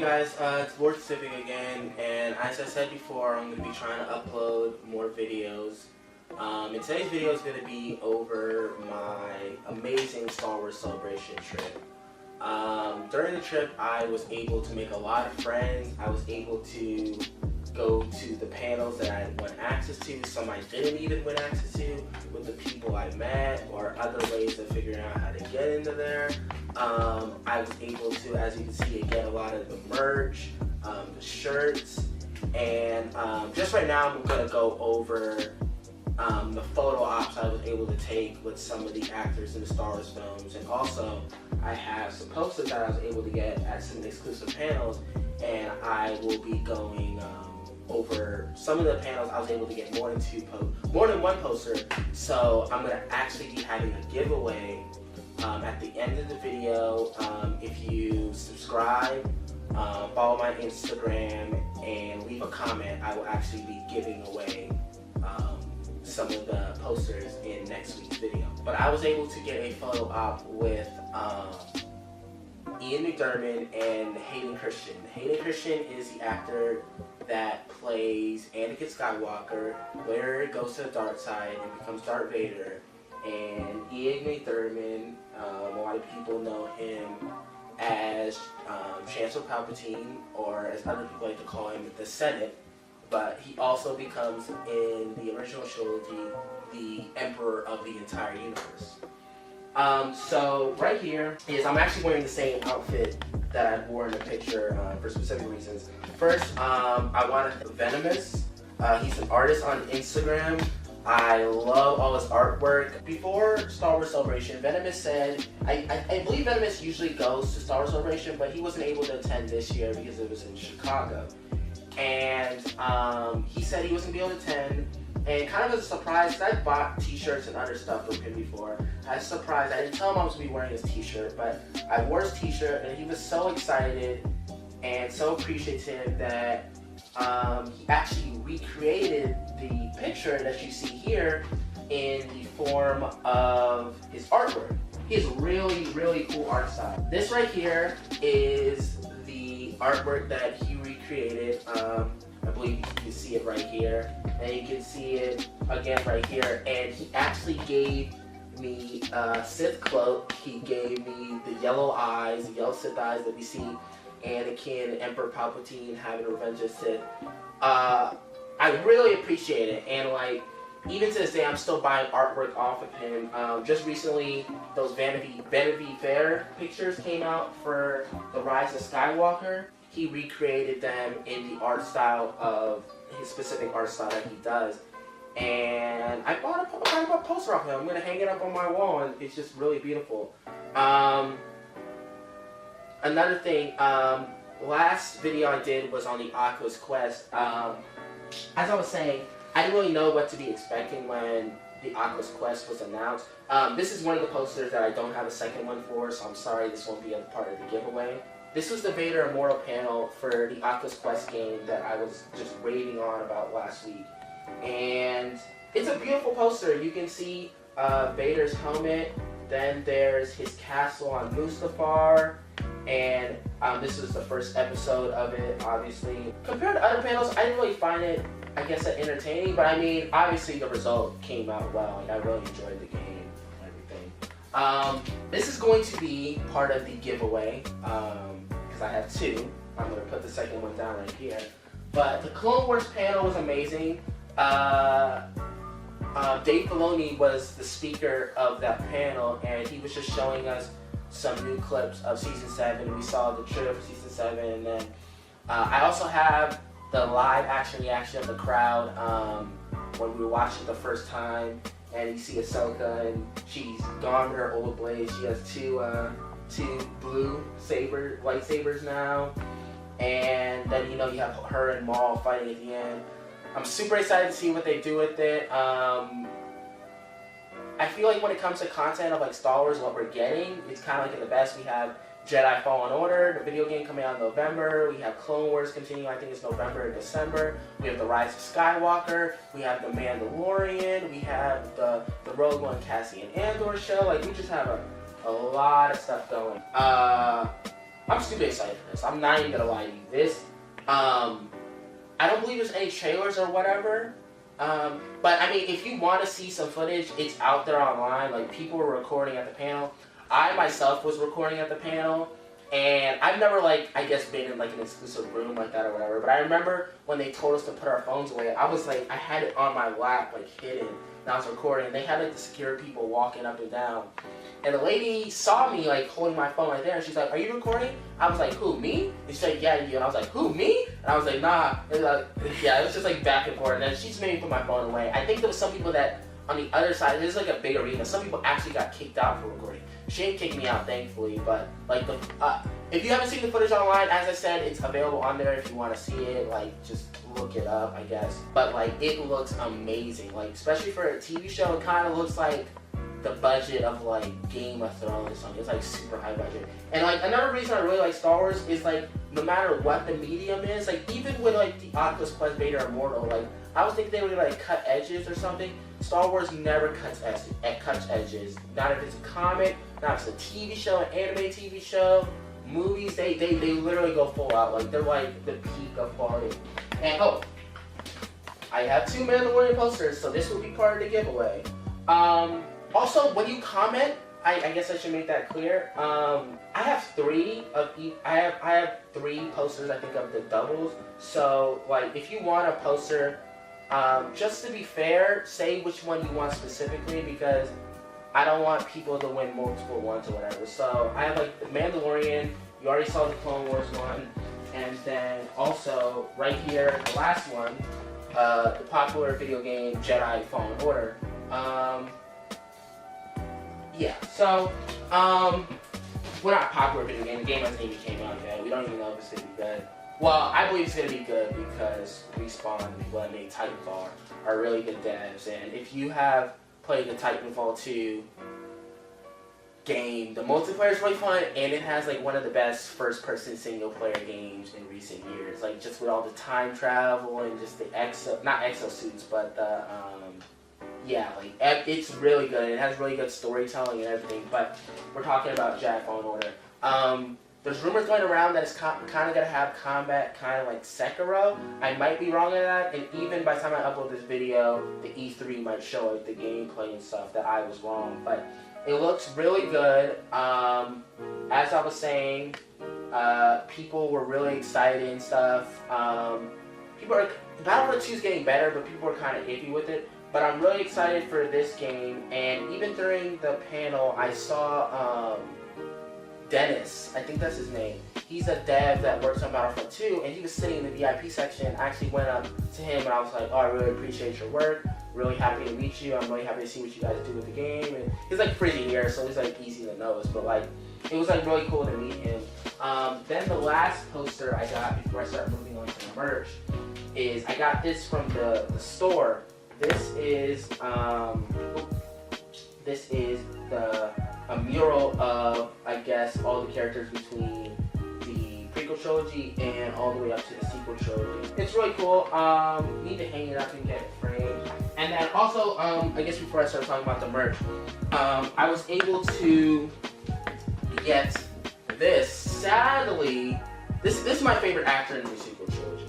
guys, it's Lord Civic again, and as I said before, I'm going to be trying to upload more videos. And today's video is going to be over my amazing Star Wars Celebration trip. During the trip, I was able to make a lot of friends. I was able to go to the panels that I won access to, some I didn't even win access to, with the people I met, or other ways of figuring out how to get into there. I was able to, as you can see, get a lot of the merch, the shirts, and just right now I'm going to go over the photo ops I was able to take with some of the actors in the Star Wars films, and also I have some posters that I was able to get at some exclusive panels, and I will be going over some of the panels. I was able to get more than one poster, so I'm going to actually be having a giveaway at the end of the video. If you subscribe, follow my Instagram, and leave a comment, I will actually be giving away some of the posters in next week's video. But I was able to get a photo op with Ian McDiarmid and Hayden Christensen. Hayden Christensen is the actor that plays Anakin Skywalker, later goes to the dark side and becomes Darth Vader. And Ian McDiarmid, a lot of people know him as Chancellor Palpatine, or as other people like to call him, the Senate. But he also becomes, in the original trilogy, the Emperor of the entire universe. So right here is, I'm actually wearing the same outfit that I wore in the picture for specific reasons. First, I wanted Venomous. He's an artist on Instagram. I love all his artwork. Before Star Wars Celebration, Venomous said, I believe Venomous usually goes to Star Wars Celebration, but he wasn't able to attend this year because it was in Chicago. And he said he wasn't going to be able to attend. And kind of as a surprise, because I bought t-shirts and other stuff from him before, I was surprised. I didn't tell him I was going to be wearing his t-shirt, but I wore his t-shirt, and he was so excited and so appreciative that he actually recreated the picture that you see here in the form of his artwork. He has really, really cool art style. This right here is the artwork that he recreated. I believe you can see it right here, and you can see it again right here. And he actually gave me a Sith cloak. He gave me the yellow eyes, the yellow Sith eyes that we see Anakin and Emperor Palpatine having Revenge of Sith. I really appreciate it, and like, even to this day, I'm still buying artwork off of him. Just recently, those Vanity Fair pictures came out for The Rise of Skywalker. He recreated them in the art style of his specific art style that he does. And I bought a poster off of him. I'm going to hang it up on my wall, and it's just really beautiful. Another thing, last video I did was on the Oculus Quest. As I was saying, I didn't really know what to be expecting when the Oculus Quest was announced. This is one of the posters that I don't have a second one for, so I'm sorry this won't be a part of the giveaway. This was the Vader Immortal panel for the Oculus Quest game that I was just raving on about last week. And it's a beautiful poster. You can see Vader's helmet, then there's his castle on Mustafar, and this is the first episode of it, obviously. Compared to other panels, I didn't really find it, I guess, that entertaining, but I mean, obviously the result came out well, and I really enjoyed the game and everything. This is going to be part of the giveaway, because I have two. I'm going to put the second one down right here. But the Clone Wars panel was amazing. Dave Filoni was the speaker of that panel, and he was just showing us some new clips of Season 7. We saw the trailer for Season 7, and then I also have the live action reaction of the crowd when we were watching it the first time, and you see Ahsoka, and she's gone with her old blades. She has two blue lightsabers now, and then you have her and Maul fighting at the end. I'm super excited to see what they do with it. I feel like when it comes to content of like Star Wars, what we're getting, it's kind of like in the best. We have Jedi Fallen Order, the video game, coming out in November. We have Clone Wars continuing, I think it's November and December. We have The Rise of Skywalker. We have The Mandalorian. We have the Rogue One Cassian Andor show. Like, we just have a lot of stuff going. I'm stupid excited for this. I'm not even gonna lie to you. This, I don't believe there's any trailers or whatever. But I mean, if you want to see some footage, it's out there online. Like, people were recording at the panel. I myself was recording at the panel, and I've never, like, I guess been in like an exclusive room like that or whatever. But I remember when they told us to put our phones away, I was like, I had it on my lap, like hidden, and I was recording. And they had like the security people walking up and down. And the lady saw me like holding my phone right there, and she's like, "Are you recording?" I was like, "Who, me?" And she said, "Yeah, you." And I was like, "Who, me?" And I was like, "Nah." And like, yeah, it was just like back and forth. And then she just made me put my phone away. I think there was some people that on the other side, this is like a big arena. Some people actually got kicked out for recording. She didn't kick me out, thankfully. But like if you haven't seen the footage online, as I said, it's available on there if you want to see it. Like, just look it up, I guess. But like, it looks amazing. Like, especially for a TV show, it kind of looks like the budget of like Game of Thrones or something. It's like super high budget. And like, another reason I really like Star Wars is like, no matter what the medium is, like even with like the Oculus Quest Beta Immortal, like I was thinking they would like cut edges or something. Star Wars never cuts edges. Not if it's a comic, not if it's a TV show, an anime TV show, movies. They literally go full out. Like, they're like the peak of quality. And oh, I have 2 Mandalorian posters, so this will be part of the giveaway. Also, when you comment, I guess I should make that clear. I have 3 of each. I have 3 posters, I think, of the doubles. So like, if you want a poster, just to be fair, say which one you want specifically, because I don't want people to win multiple ones or whatever. So I have like the Mandalorian. You already saw the Clone Wars one, and then also right here, the last one, the popular video game Jedi Fallen Order. Yeah, so, we're not a popular video game. The game hasn't even came out yet. We don't even know if it's going to be good. Well, I believe it's going to be good because Respawn, the people that made Titanfall, are really good devs. And if you have played the Titanfall 2 game, the multiplayer is really fun, and it has like one of the best first-person single-player games in recent years. Like, just with all the time travel and just the not exosuits, but the, yeah, like, it's really good. It has really good storytelling and everything, but we're talking about Jedi Fallen Order. There's rumors going around that it's kind of going to have combat kind of like Sekiro. I might be wrong on that, and even by the time I upload this video, the E3 might show like the gameplay and stuff that I was wrong, but it looks really good. As I was saying, people were really excited and stuff. Battlefield 2 is getting better, but people are kind of iffy with it. But I'm really excited for this game, and even during the panel, I saw Dennis, I think that's his name. He's a dev that works on Battlefield 2, and he was sitting in the VIP section. I actually went up to him, and I was like, "Oh, I really appreciate your work. Really happy to meet you. I'm really happy to see what you guys do with the game." And he's like frizzy hair, so he's like easy to notice, but like, it was like really cool to meet him. Then the last poster I got before I start moving on to the merch is I got this from the store. This is a mural of, I guess, all the characters between the prequel trilogy and all the way up to the sequel trilogy. It's really cool. Need to hang it up and get it framed. And then also, I guess before I start talking about the merch, I was able to get this. Sadly, this is my favorite actor in the sequel trilogy.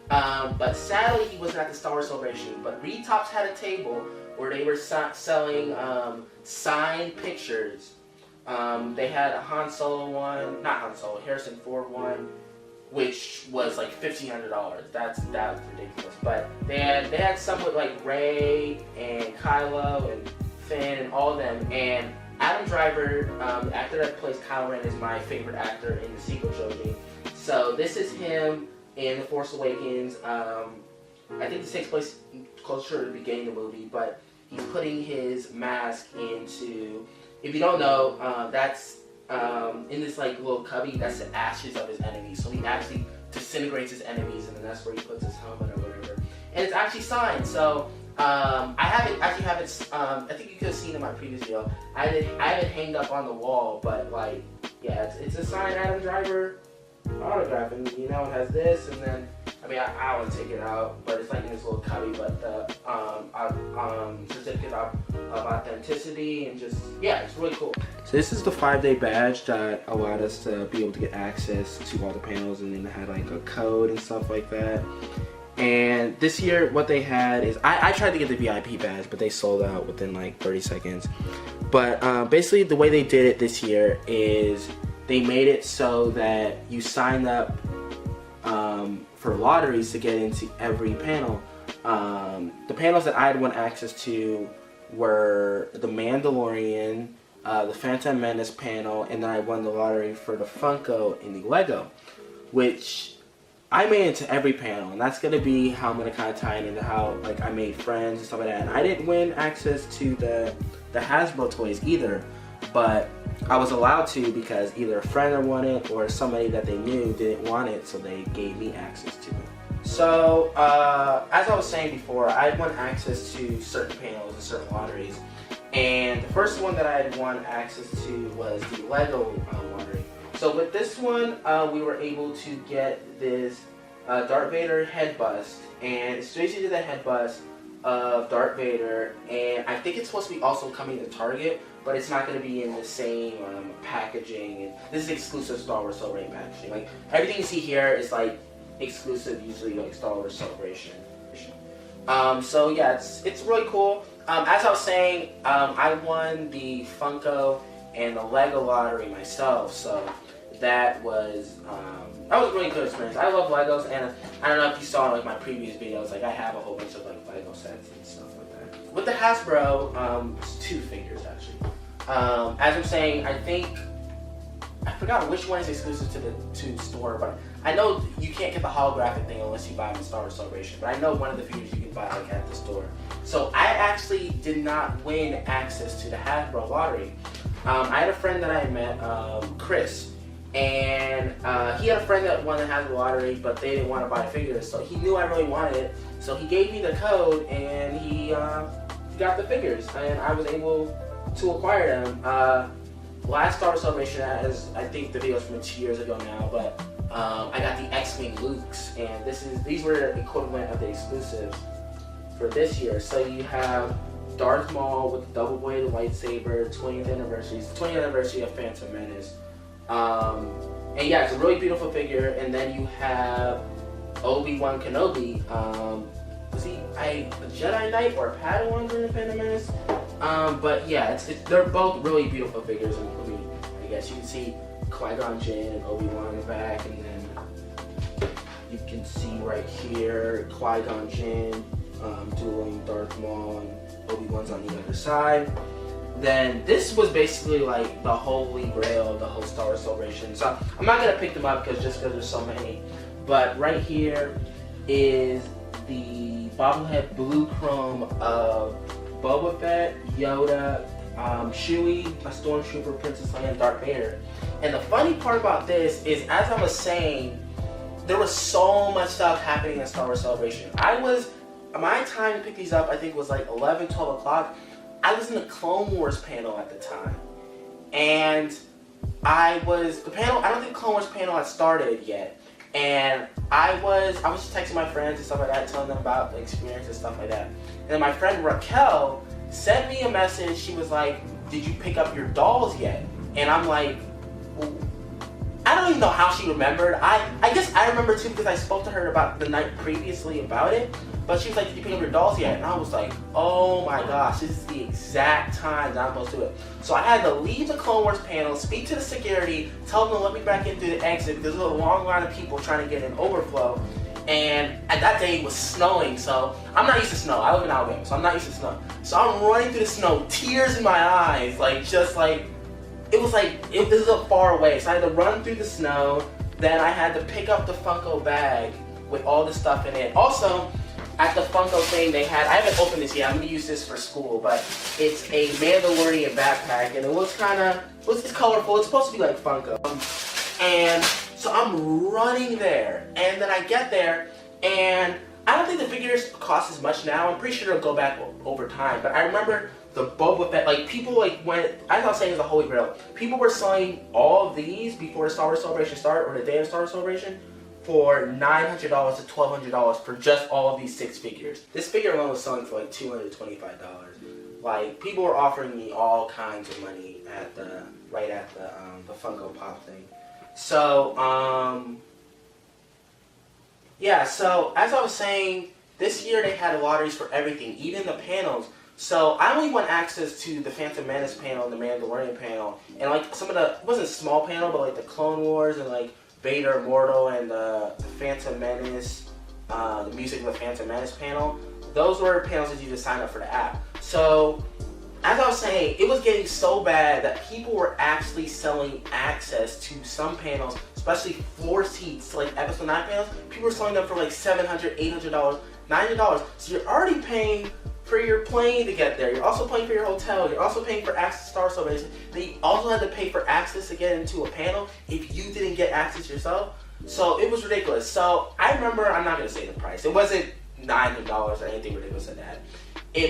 But sadly, he wasn't at the Star Wars Celebration. But Reed Tops had a table where they were selling signed pictures. They had a Han Solo one, not Han Solo, Harrison Ford one, which was like $1,500. That was ridiculous. But they had some with like Rey and Kylo and Finn and all of them. And Adam Driver, the actor that plays Kylo Ren, is my favorite actor in the sequel trilogy. So this is him in The Force Awakens. I think this takes place closer to the beginning of the movie, but he's putting his mask into, if you don't know, that's in this like little cubby, that's the ashes of his enemies. So he actually disintegrates his enemies, and then that's where he puts his helmet or whatever. And it's actually signed. So I think you could have seen in my previous video. I have it hanged up on the wall, but yeah, it's a signed Adam Driver autograph, and it has this, and then I mean, I want to take it out, but it's like in this little cubby. But the certificate of authenticity and just, yeah, it's really cool. So this is the 5-day badge that allowed us to be able to get access to all the panels, and then it had like a code and stuff like that. And this year, what they had is, I tried to get the VIP badge, but they sold out within like 30 seconds. But basically, the way they did it this year is they made it so that you sign up for lotteries to get into every panel. The panels that I had won access to were the Mandalorian, the Phantom Menace panel, and then I won the lottery for the Funko and the Lego, which I made it to every panel, and that's gonna be how I'm gonna kind of tie it into how like I made friends and stuff like that. And I didn't win access to the Hasbro toys either, but I was allowed to because either a friend won it or somebody that they knew didn't want it, so they gave me access to it. So as I was saying before, I won access to certain panels and certain lotteries, and the first one that I had won access to was the Lego lottery. So with this one, we were able to get this Darth Vader head bust, and it's basically the head bust of Darth Vader, and I think it's supposed to be also coming to Target, but it's not going to be in the same packaging. And this is exclusive Star Wars Celebration packaging. Like everything you see here is like exclusive, usually like Star Wars Celebration. So yeah, it's really cool. As I was saying, I won the Funko and the Lego lottery myself, so that was a really good experience. I love Legos, and I don't know if you saw like my previous videos, like I have a whole bunch of like Lego sets and stuff like that. With the Hasbro, it's 2 figures actually. As I'm saying, I forgot which one is exclusive to the store, but I know you can't get the holographic thing unless you buy them in Star Wars Celebration. But I know one of the figures you can buy like at the store. So I actually did not win access to the Hasbro lottery. I had a friend that I had met, Chris, and he had a friend that won the Hasbro lottery, but they didn't want to buy figures, so he knew I really wanted it. So he gave me the code, and he got the figures, and I was able to acquire them. Last Star Wars Celebration, as I think the video is from 2 years ago now, but I got the X-Wing Lukes, and these were the equivalent of the exclusives for this year. So you have Darth Maul with the double-bladed lightsaber, 20th anniversary. It's the 20th anniversary of Phantom Menace. And yeah, it's a really beautiful figure. And then you have ObiWan Kenobi. Was he a Jedi Knight or a Padawan during the Phantom Menace? But yeah, they're both really beautiful figures. I mean, I guess you can see Qui-Gon Jinn and Obi-Wan in the back, and then you can see right here Qui-Gon Jinn dueling Darth Maul, and Obi-Wan's on the other side. Then this was basically like the holy grail of the whole Star Wars Celebration. So I'm not gonna pick them up because there's so many. But right here is the bobblehead blue chrome of Boba Fett, Yoda, Chewie, a Stormtrooper, Princess Leia, and Darth Vader. And the funny part about this is, as I was saying, there was so much stuff happening in Star Wars Celebration. My time to pick these up, I think, was like 11, 12 o'clock. I was in the Clone Wars panel at the time. And I don't think the Clone Wars panel had started yet. And I was just texting my friends and stuff like that, telling them about the experience and stuff like that. And then my friend Raquel sent me a message. She was like, "Did you pick up your dolls yet?" And I'm like, well, I don't even know how she remembered. I guess I remember too because I spoke to her about the night previously about it. But she was like, "Did you pick up your dolls yet?" And I was like, oh my gosh, this is the exact time that I'm supposed to do it. So I had to leave the Clone Wars panel, speak to the security, tell them to let me back in through the exit because there was a long line of people trying to get in overflow. And at that day it was snowing, so I'm not used to snow. I live in Alabama, so I'm not used to snow. So I'm running through the snow, tears in my eyes, it was a far away. So I had to run through the snow. Then I had to pick up the Funko bag with all the stuff in it. Also, at the Funko thing they had, I haven't opened this yet, I'm gonna use this for school, but it's a Mandalorian backpack, and it looks it's colorful, it's supposed to be like Funko. And so I'm running there, and then I get there, and I don't think the figures cost as much now. I'm pretty sure they'll go back over time, but I remember the Boba Fett, like people when, as I was saying, it's a holy grail. People were selling all of these before the Star Wars Celebration started, or the day of Star Wars Celebration, for $900 to $1,200 for just all of these 6 figures. This figure alone was selling for like $225. Like, people were offering me all kinds of money at the Funko Pop thing. So, yeah, so as I was saying, this year they had lotteries for everything, even the panels. So I only won access to the Phantom Menace panel and the Mandalorian panel, and like some of the, it wasn't a small panel, but like the Clone Wars and like Vader Immortal and the Phantom Menace, the music of the Phantom Menace panel. Those were panels that you just sign up for the app. So as I was saying, it was getting so bad that people were actually selling access to some panels, especially floor seats, like episode 9 panels. People were selling them for like $700, $800, $900. So you're already paying for your plane to get there. You're also paying for your hotel. You're also paying for access to Star Celebration. Then you also had to pay for access to get into a panel if you didn't get access yourself. So it was ridiculous. So I remember, I'm not gonna say the price. It wasn't $900 or anything ridiculous like that.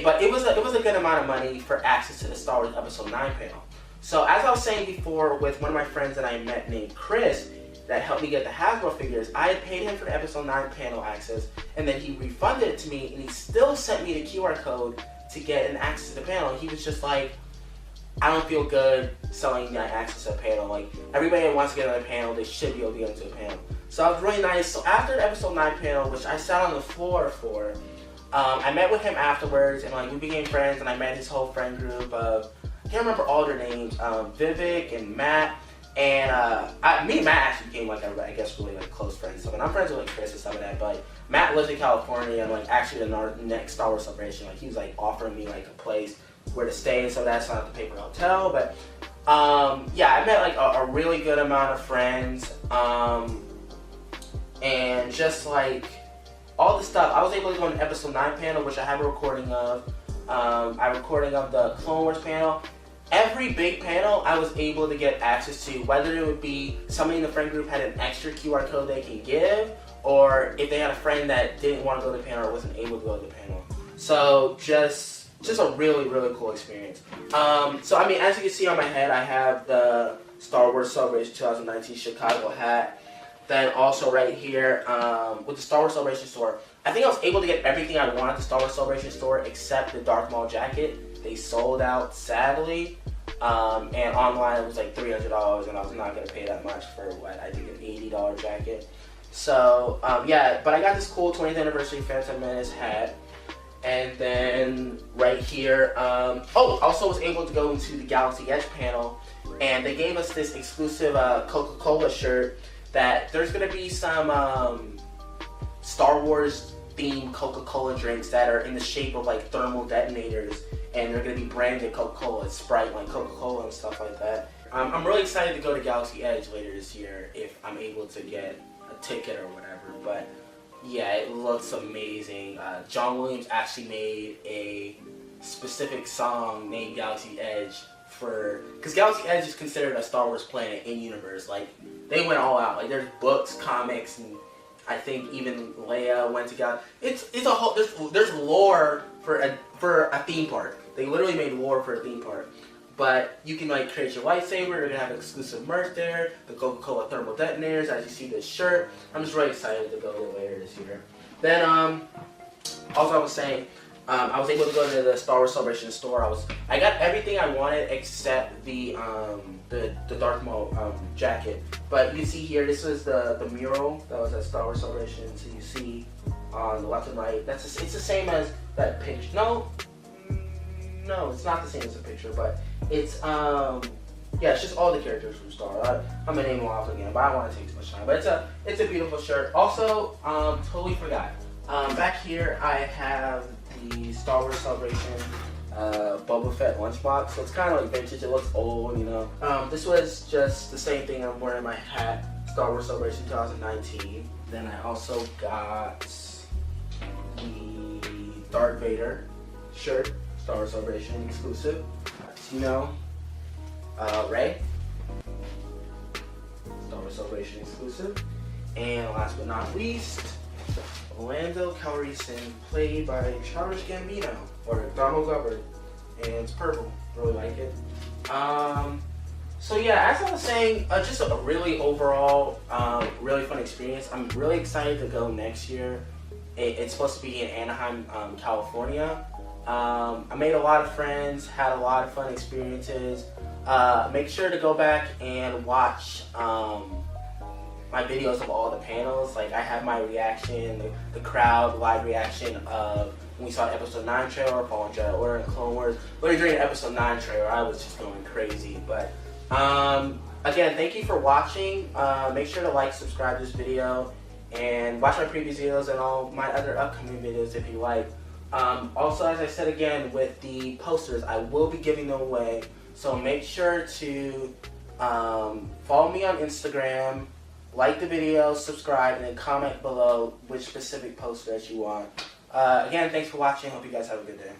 But it was a good amount of money for access to the Star Wars Episode 9 panel. So as I was saying before, with one of my friends that I met named Chris, that helped me get the Hasbro figures, I had paid him for the Episode 9 panel access, and then he refunded it to me, and he still sent me the QR code to get an access to the panel. He was just like, I don't feel good selling my access to a panel. Like, everybody that wants to get on a panel, they should be able to get into a panel. So that was really nice. So after the Episode 9 panel, which I sat on the floor for, I met with him afterwards, and like we became friends, and I met his whole friend group of, I can't remember all their names, Vivek and Matt. And me and Matt actually became like, I guess, really like close friends. So, and I'm friends with like Chris and some of that. But Matt lives in California, and like actually the next Star Wars celebration, like he was like offering me like a place where to stay and so that's so I don't have to pay for a hotel. But yeah, I met like a really good amount of friends, and just like all the stuff. I was able to go to an Episode 9 panel, which I have a recording of. I have a recording of the Clone Wars panel. Every big panel I was able to get access to, whether it would be somebody in the friend group had an extra QR code they can give, or if they had a friend that didn't want to go to the panel or wasn't able to go to the panel. So just a really, really cool experience. So I mean, as you can see on my head, I have the Star Wars Celebration 2019 Chicago hat. Then also right here, with the Star Wars Celebration store, I think I was able to get everything I wanted at the Star Wars Celebration store except the Darth Maul jacket. They sold out, sadly, and online it was like $300, and I was not going to pay that much for what, I think an $80 jacket. So, yeah, but I got this cool 20th anniversary Phantom Menace hat, and then right here, also was able to go into the Galaxy Edge panel, and they gave us this exclusive Coca-Cola shirt that there's going to be some Star Wars themed Coca-Cola drinks that are in the shape of like thermal detonators, and they're going to be branded Coca-Cola, Sprite, like Coca-Cola and stuff like that. I'm really excited to go to Galaxy Edge later this year if I'm able to get a ticket or whatever, but yeah, it looks amazing. John Williams actually made a specific song named Galaxy Edge because Galaxy Edge is considered a Star Wars planet in universe. Like, they went all out. Like, there's books, comics, and I think even Leia went to Galaxy. It's a whole, there's lore for a theme park. They literally made lore for a theme park. But you can like create your lightsaber. You're gonna have exclusive merch there. The Coca-Cola thermal detonators. As you see this shirt, I'm just really excited to go there later this year. Then also I was saying, I was able to go to the Star Wars Celebration store. I got everything I wanted except the Darth Maul jacket. But you can see here, this was the mural that was at Star Wars Celebration. So you see on the left and right, it's the same as that picture. No, it's not the same as the picture, but it's yeah, it's just all the characters from Star Wars. I'm gonna name them off again, but I don't want to take too much time. But it's a beautiful shirt. Also, totally forgot. Back here I have the Star Wars Celebration Boba Fett lunchbox. So it's kind of like vintage. It looks old, you know. This was just the same thing I'm wearing my hat. Star Wars Celebration 2019. Then I also got the Darth Vader shirt. Star Wars Celebration exclusive. As you know, Rey. Star Wars Celebration exclusive. And last but not least, Lando Calrissian, played by Childish Gambino, or Donald Glover, and it's purple. Really like it. So yeah, as I was saying, just a really overall, really fun experience. I'm really excited to go next year. It's supposed to be in Anaheim, California. I made a lot of friends, had a lot of fun experiences. Make sure to go back and watch my videos of all the panels. Like I have my reaction, the crowd live reaction of when we saw the episode 9 trailer, Fallen Jedi Order, and Clone Wars. But during the episode 9 trailer, I was just going crazy. But again, thank you for watching. Make sure to like, subscribe to this video, and watch my previous videos and all my other upcoming videos if you like. Also, as I said again, with the posters, I will be giving them away. So make sure to follow me on Instagram, like the video, subscribe, and then comment below which specific poster that you want. Again, thanks for watching. Hope you guys have a good day.